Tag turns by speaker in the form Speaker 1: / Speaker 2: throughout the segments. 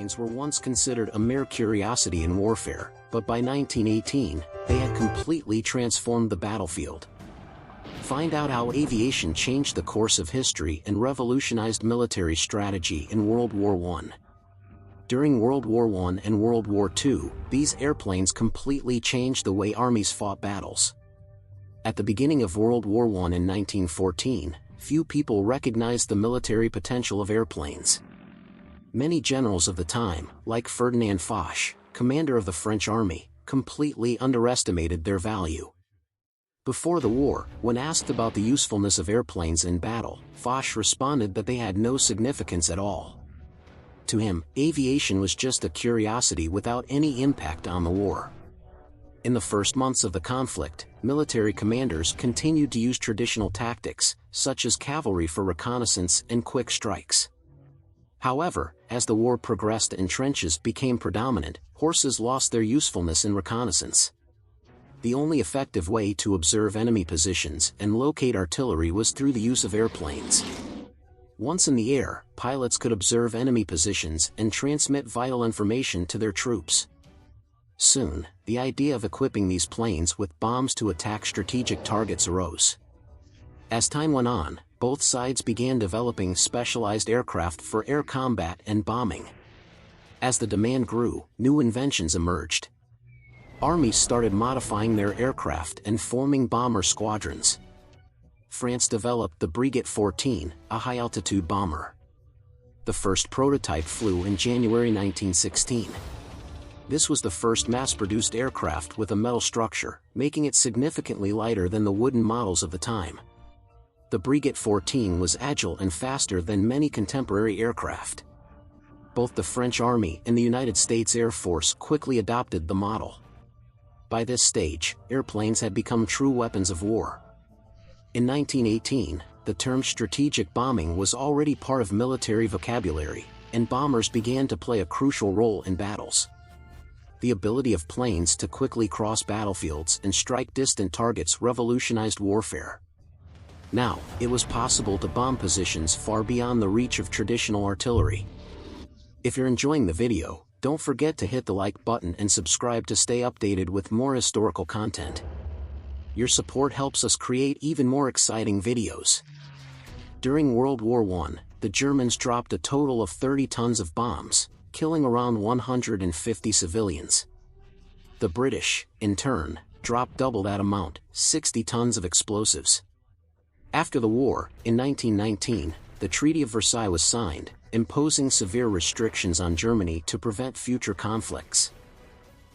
Speaker 1: Airplanes were once considered a mere curiosity in warfare, but by 1918, they had completely transformed the battlefield. Find out how aviation changed the course of history and revolutionized military strategy in World War I. During World War I and World War II, these airplanes completely changed the way armies fought battles. At the beginning of World War I in 1914, few people recognized the military potential of airplanes. Many generals of the time, like Ferdinand Foch, commander of the French army, completely underestimated their value. Before the war, when asked about the usefulness of airplanes in battle, Foch responded that they had no significance at all. To him, aviation was just a curiosity without any impact on the war. In the first months of the conflict, military commanders continued to use traditional tactics, such as cavalry for reconnaissance and quick strikes. However, as the war progressed and trenches became predominant, horses lost their usefulness in reconnaissance. The only effective way to observe enemy positions and locate artillery was through the use of airplanes. Once in the air, pilots could observe enemy positions and transmit vital information to their troops. Soon, the idea of equipping these planes with bombs to attack strategic targets arose. As time went on, both sides began developing specialized aircraft for air combat and bombing. As the demand grew, new inventions emerged. Armies started modifying their aircraft and forming bomber squadrons. France developed the Breguet 14, a high-altitude bomber. The first prototype flew in January 1916. This was the first mass-produced aircraft with a metal structure, making it significantly lighter than the wooden models of the time. The Breguet 14 was agile and faster than many contemporary aircraft. Both the French Army and the United States Air Force quickly adopted the model. By this stage, airplanes had become true weapons of war. In 1918, the term strategic bombing was already part of military vocabulary, and bombers began to play a crucial role in battles. The ability of planes to quickly cross battlefields and strike distant targets revolutionized warfare. Now, it was possible to bomb positions far beyond the reach of traditional artillery. If you're enjoying the video, don't forget to hit the like button and subscribe to stay updated with more historical content. Your support helps us create even more exciting videos. During World War I, the Germans dropped a total of 30 tons of bombs, killing around 150 civilians. The British, in turn, dropped double that amount, 60 tons of explosives. After the war, in 1919, the Treaty of Versailles was signed, imposing severe restrictions on Germany to prevent future conflicts.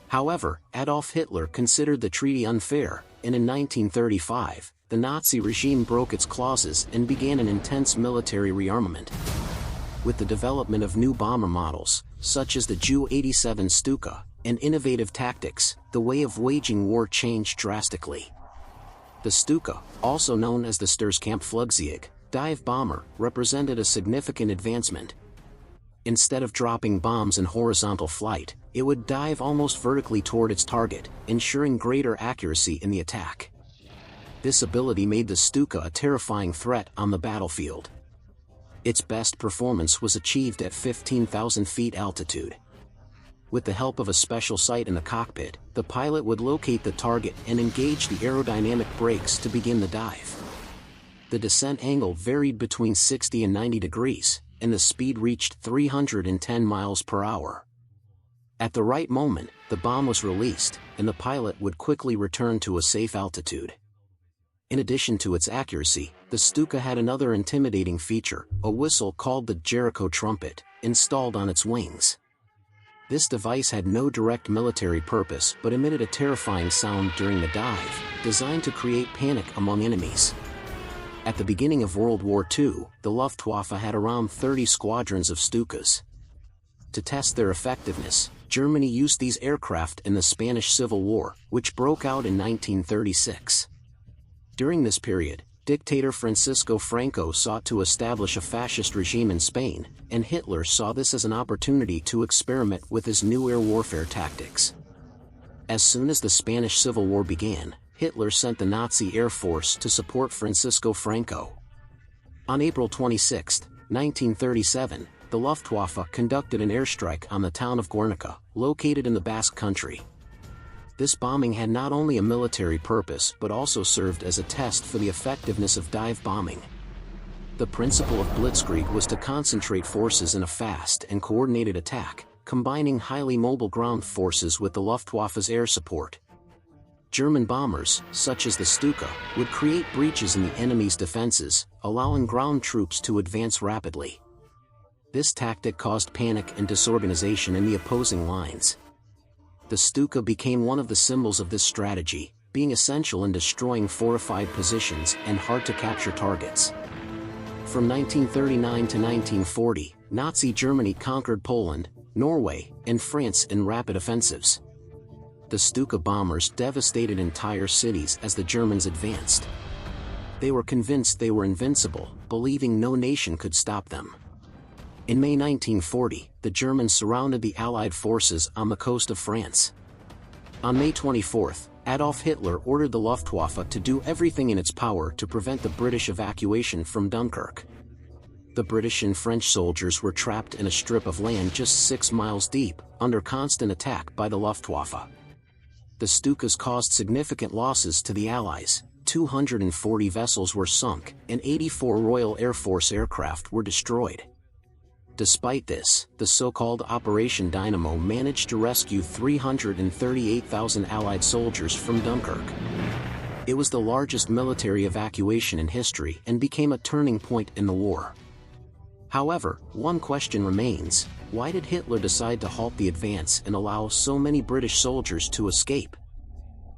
Speaker 1: However, Adolf Hitler considered the treaty unfair, and in 1935, the Nazi regime broke its clauses and began an intense military rearmament. With the development of new bomber models, such as the Ju-87 Stuka, and innovative tactics, the way of waging war changed drastically. The Stuka, also known as the Sturzkampfflugzeug, dive bomber, represented a significant advancement. Instead of dropping bombs in horizontal flight, it would dive almost vertically toward its target, ensuring greater accuracy in the attack. This ability made the Stuka a terrifying threat on the battlefield. Its best performance was achieved at 15,000 feet altitude. With the help of a special sight in the cockpit, the pilot would locate the target and engage the aerodynamic brakes to begin the dive. The descent angle varied between 60 and 90 degrees, and the speed reached 310 miles per hour. At the right moment, the bomb was released, and the pilot would quickly return to a safe altitude. In addition to its accuracy, the Stuka had another intimidating feature, a whistle called the Jericho trumpet, installed on its wings. This device had no direct military purpose but emitted a terrifying sound during the dive, designed to create panic among enemies. At the beginning of World War II, the Luftwaffe had around 30 squadrons of Stukas. To test their effectiveness, Germany used these aircraft in the Spanish Civil War, which broke out in 1936. During this period, dictator Francisco Franco sought to establish a fascist regime in Spain, and Hitler saw this as an opportunity to experiment with his new air warfare tactics. As soon as the Spanish Civil War began, Hitler sent the Nazi Air Force to support Francisco Franco. On April 26, 1937, the Luftwaffe conducted an airstrike on the town of Guernica, located in the Basque Country. This bombing had not only a military purpose but also served as a test for the effectiveness of dive bombing. The principle of blitzkrieg was to concentrate forces in a fast and coordinated attack, combining highly mobile ground forces with the Luftwaffe's air support. German bombers, such as the Stuka, would create breaches in the enemy's defenses, allowing ground troops to advance rapidly. This tactic caused panic and disorganization in the opposing lines. The Stuka became one of the symbols of this strategy, being essential in destroying fortified positions and hard-to-capture targets. From 1939 to 1940, Nazi Germany conquered Poland, Norway, and France in rapid offensives. The Stuka bombers devastated entire cities as the Germans advanced. They were convinced they were invincible, believing no nation could stop them. In May 1940, the Germans surrounded the Allied forces on the coast of France. On May 24, Adolf Hitler ordered the Luftwaffe to do everything in its power to prevent the British evacuation from Dunkirk. The British and French soldiers were trapped in a strip of land just 6 miles deep, under constant attack by the Luftwaffe. The Stukas caused significant losses to the Allies. 240 vessels were sunk, and 84 Royal Air Force aircraft were destroyed. Despite this, the so-called Operation Dynamo managed to rescue 338,000 Allied soldiers from Dunkirk. It was the largest military evacuation in history and became a turning point in the war. However, one question remains: why did Hitler decide to halt the advance and allow so many British soldiers to escape?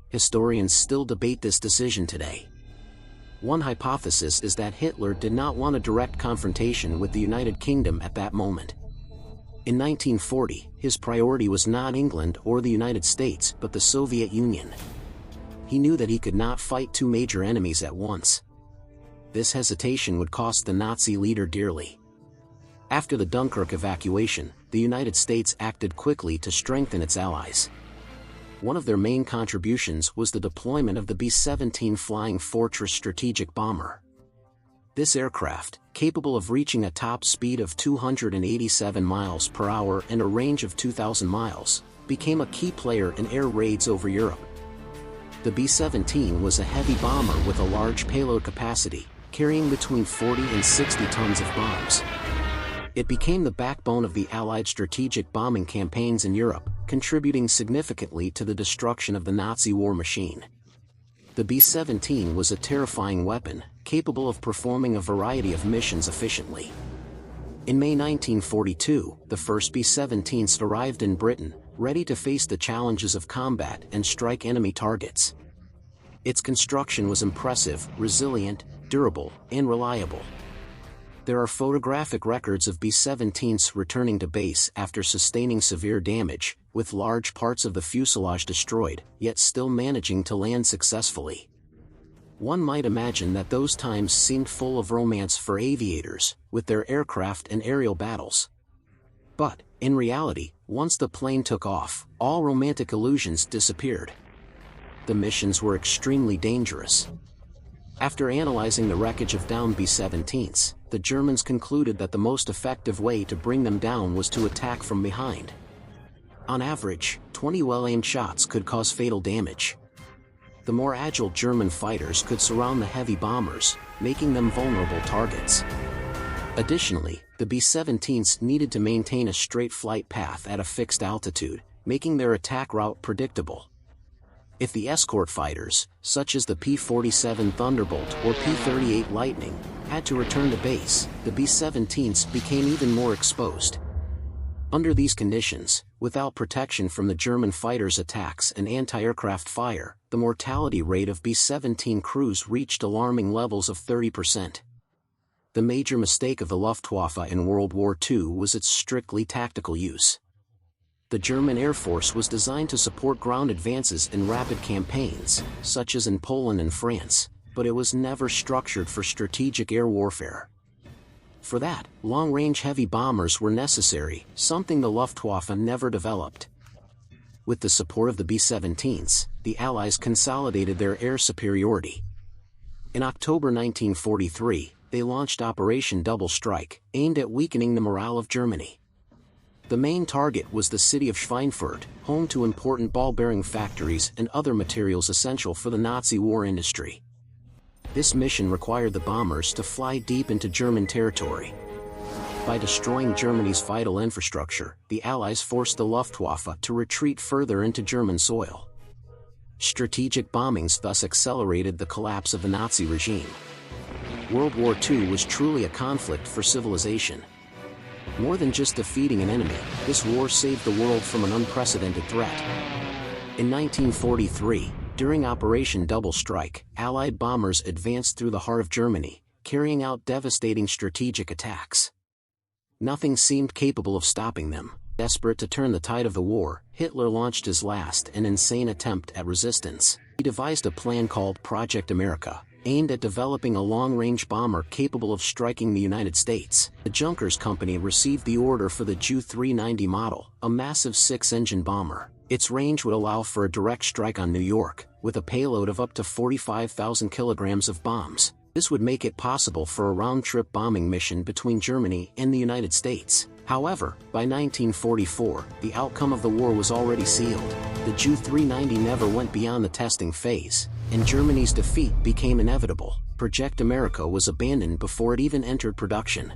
Speaker 1: Historians still debate this decision today. One hypothesis is that Hitler did not want a direct confrontation with the United Kingdom at that moment. In 1940, his priority was not England or the United States but the Soviet Union. He knew that he could not fight two major enemies at once. This hesitation would cost the Nazi leader dearly. After the Dunkirk evacuation, the United States acted quickly to strengthen its allies. One of their main contributions was the deployment of the B-17 Flying Fortress strategic bomber. This aircraft, capable of reaching a top speed of 287 miles per hour and a range of 2,000 miles, became a key player in air raids over Europe. The B-17 was a heavy bomber with a large payload capacity, carrying between 40 and 60 tons of bombs. It became the backbone of the Allied strategic bombing campaigns in Europe, contributing significantly to the destruction of the Nazi war machine. The B-17 was a terrifying weapon, capable of performing a variety of missions efficiently. In May 1942, the first B-17s arrived in Britain, ready to face the challenges of combat and strike enemy targets. Its construction was impressive, resilient, durable, and reliable. There are photographic records of B-17s returning to base after sustaining severe damage, with large parts of the fuselage destroyed, yet still managing to land successfully. One might imagine that those times seemed full of romance for aviators, with their aircraft and aerial battles. But, in reality, once the plane took off, all romantic illusions disappeared. The missions were extremely dangerous. After analyzing the wreckage of downed B-17s, the Germans concluded that the most effective way to bring them down was to attack from behind. On average, 20 well-aimed shots could cause fatal damage. The more agile German fighters could surround the heavy bombers, making them vulnerable targets. Additionally, the B-17s needed to maintain a straight flight path at a fixed altitude, making their attack route predictable. If the escort fighters, such as the P-47 Thunderbolt or P-38 Lightning, had to return to base, the B-17s became even more exposed. Under these conditions, without protection from the German fighters' attacks and anti-aircraft fire, the mortality rate of B-17 crews reached alarming levels of 30%. The major mistake of the Luftwaffe in World War II was its strictly tactical use. The German Air Force was designed to support ground advances in rapid campaigns, such as in Poland and France, but it was never structured for strategic air warfare. For that, long-range heavy bombers were necessary, something the Luftwaffe never developed. With the support of the B-17s, the Allies consolidated their air superiority. In October 1943, they launched Operation Double Strike, aimed at weakening the morale of Germany. The main target was the city of Schweinfurt, home to important ball-bearing factories and other materials essential for the Nazi war industry. This mission required the bombers to fly deep into German territory. By destroying Germany's vital infrastructure, the Allies forced the Luftwaffe to retreat further into German soil. Strategic bombings thus accelerated the collapse of the Nazi regime. World War II was truly a conflict for civilization. More than just defeating an enemy, this war saved the world from an unprecedented threat. In 1943, during Operation Double Strike, Allied bombers advanced through the heart of Germany, carrying out devastating strategic attacks. Nothing seemed capable of stopping them. Desperate to turn the tide of the war, Hitler launched his last and insane attempt at resistance. He devised a plan called Project America, aimed at developing a long-range bomber capable of striking the United States. The Junkers Company received the order for the Ju-390 model, a massive 6-engine bomber. Its range would allow for a direct strike on New York, with a payload of up to 45,000 kilograms of bombs. This would make it possible for a round-trip bombing mission between Germany and the United States. However, by 1944, the outcome of the war was already sealed. The Ju-390 never went beyond the testing phase, and Germany's defeat became inevitable. Project America was abandoned before it even entered production.